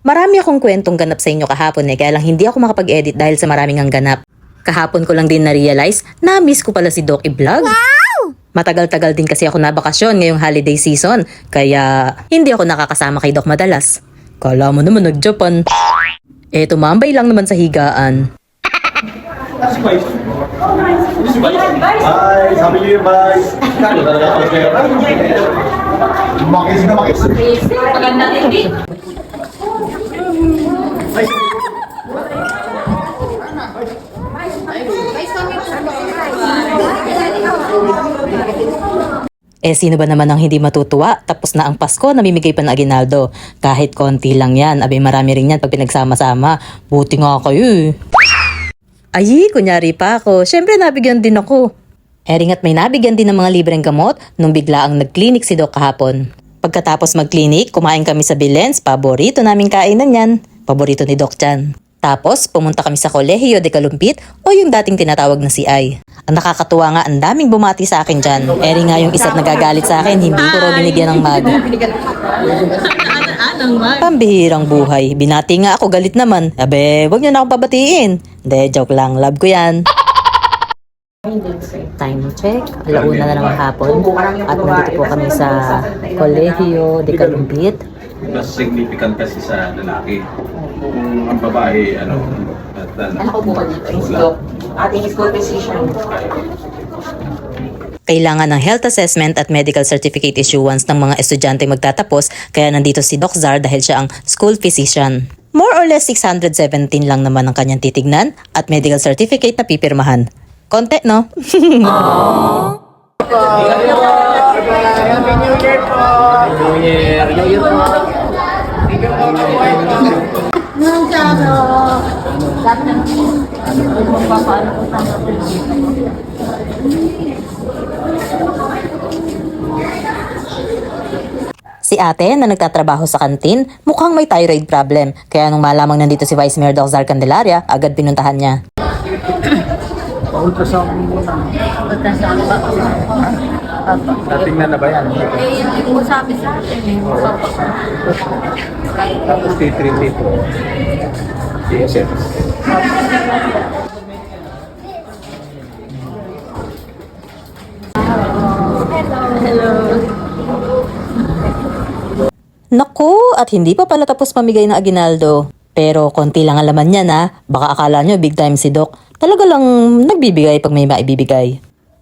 Marami akong kwentong ganap sa inyo kahapon kaya lang hindi ako makapag-edit dahil sa maraming ang ganap. Kahapon ko lang din na-realize na miss ko pala si Doc i-vlog. Wow! Matagal-tagal din kasi ako nabakasyon ngayong holiday season, kaya hindi ako nakakasama kay Doc madalas. Kala mo naman nag-Japan. Tumambay lang naman sa higaan. Bye! Happy New Year, bye! Makis na makis! Maganda hindi. Sino ba naman ang hindi matutuwa? Tapos na ang Pasko, namimigay pa ng aginaldo. Kahit konti lang yan, abay marami rin yan pag pinagsama-sama. Buti nga kayo Ay, kunyari pa ako. Siyempre nabigyan din ako. Ringat may nabigyan din ng mga libreng gamot nung bigla ang nag-clinic si Doc kahapon. Pagkatapos mag-clinic, kumain kami sa Bilens, paborito naming kainan yan. Paborito ni Doc Chan. Tapos, pumunta kami sa Kolehiyo de Kalumpit o yung dating tinatawag na CI. Ang nakakatuwa nga, ang daming bumati sa akin dyan. Eri nga yung isa't nagagalit sa akin, hindi ko raw binigyan ng mag. Pambihirang buhay. Binati nga ako, galit naman. Abe, wag niyo na akong pabatiin. Hindi, joke lang. Love ko yan. Time check. Alauna na ng hapon. At nandito po kami sa Kolehiyo de Kalumpit. Mas significant kasi sa lalaki. Kung ang babae, Ako po ka dito, yung scope. Ating school physician. Kailangan ng health assessment at medical certificate issuance ng mga estudyante magtatapos, kaya nandito si Doc Zar dahil siya ang school physician. More or less 617 lang naman ang kanyang titignan at medical certificate na pipirmahan. Konti, no? Si ate na nagtatrabaho sa kantin, mukhang may thyroid problem. Kaya nung malamang nandito si Vice Mayor Doc Zar Candelaria, agad pinuntahan niya. ultrasound muna. Ultrasound ba? Natingnan na ba yan? Hindi ko sabi sa akin. Tapos T3, T4. TSF. Hello. Naku, at hindi pa pala tapos pamigay ng aginaldo. Pero konti lang ang laman niya na, baka akala nyo big time si Doc. Talaga lang nagbibigay pag may maibibigay.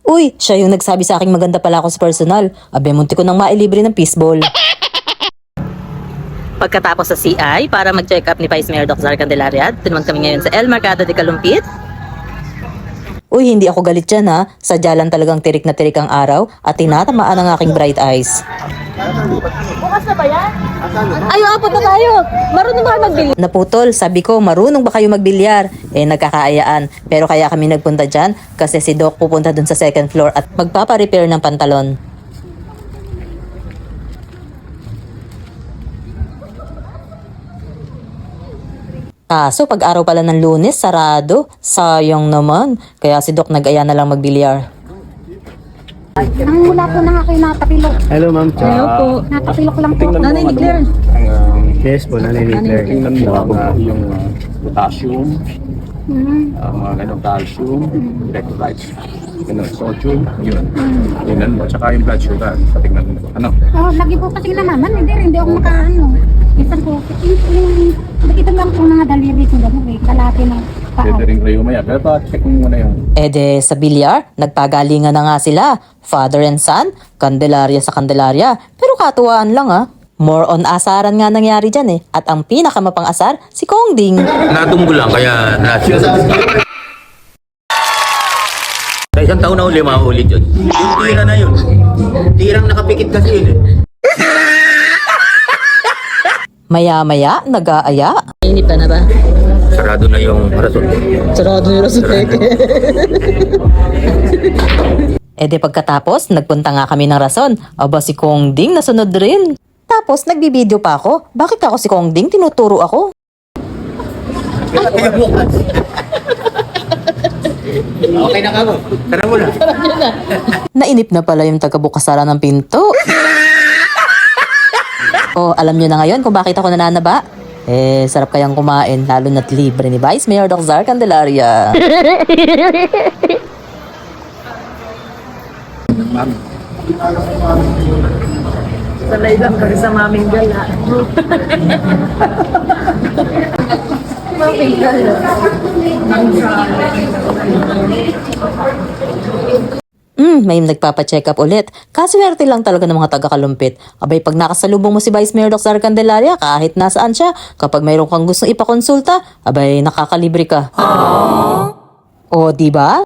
Uy, siya yung nagsabi sa akin maganda pala ako sa personal. Abe, munti ko nang mailibre ng fishball. Pagkatapos sa CI, para mag-check up ni Vice Mayor Doc Zar Candelaria, naman kami ngayon sa El Mercado de Kalumpit. Uy, hindi ako galit dyan ha. Sadya lang talagang tirik na tirik ang araw at tinatamaan ang aking bright eyes. Bukas na ba yan? Ay, apat na tayo! Marunong ba kayo magbilyar? Naputol, sabi ko, marunong ba kayo magbilyar? Nagkakaayaan. Pero kaya kami nagpunta dyan kasi si Doc pupunta dun sa second floor at magpapa-repair ng pantalon. Kaso pag araw pala ng Lunes, sarado. Sayang naman. Kaya si Doc nag-aya na lang magbilyar. Ang mula po na nga kayo natapilok. Hello, ma'am. Hello po. Natapilok lang po. Nanay ni Claire. Yes po, Nanay ni Claire. Tingnan mo yung potassium, Hmm. mga ganong calcium, electrolytes, ganun, sodium, yun. Tingnan mo, tsaka yung blood sugar. Tingnan mo, Oh, lagi po kasing namaman. Hindi ako makaano. Minsan po, nakita lang po mga daliri ko gano'n eh. Kalati ng paa. pwede rin kayo maya. Pero check mo muna yung Sa bilyar, nagpagalingan na nga sila. Father and son, Candelaria sa Candelaria. Pero katuwaan lang More on asaran nga nangyari dyan At ang pinakamapang asar, si Kong Ding. Natunggo lang, kaya natural. Sa isang taon na uli, maulit yun. Yung tira na yun. Tirang nakapikit kasi yun Maya-maya, nag-aaya. Inip ka na ba? Sarado na yung rason. Sarado yung rason pagkatapos, nagpunta nga kami ng rason. Aba si Kong Ding nasunod rin. Tapos nagbibideo pa ako. Bakit ako si Kong Ding? Tinuturo ako. Okay na ka mo. Tara mo na. Nainip na pala yung taga-bukasara ng pinto. Alam nyo na ngayon kung bakit ako nananaba? Sarap kayang kumain, lalo na't libre ni Vice Mayor Doc Zar Candelaria. Sanay lang kami sa maming gala. Maming gala. May nagpapacheck up ulit. Kaswerte lang talaga ng mga taga-Kalumpit. Abay, pag nakasalubong mo si Vice Mayor Doc Zar Candelaria, kahit nasaan siya, kapag mayroon kang gustong ipakonsulta, abay, nakakalibre ka. O, diba?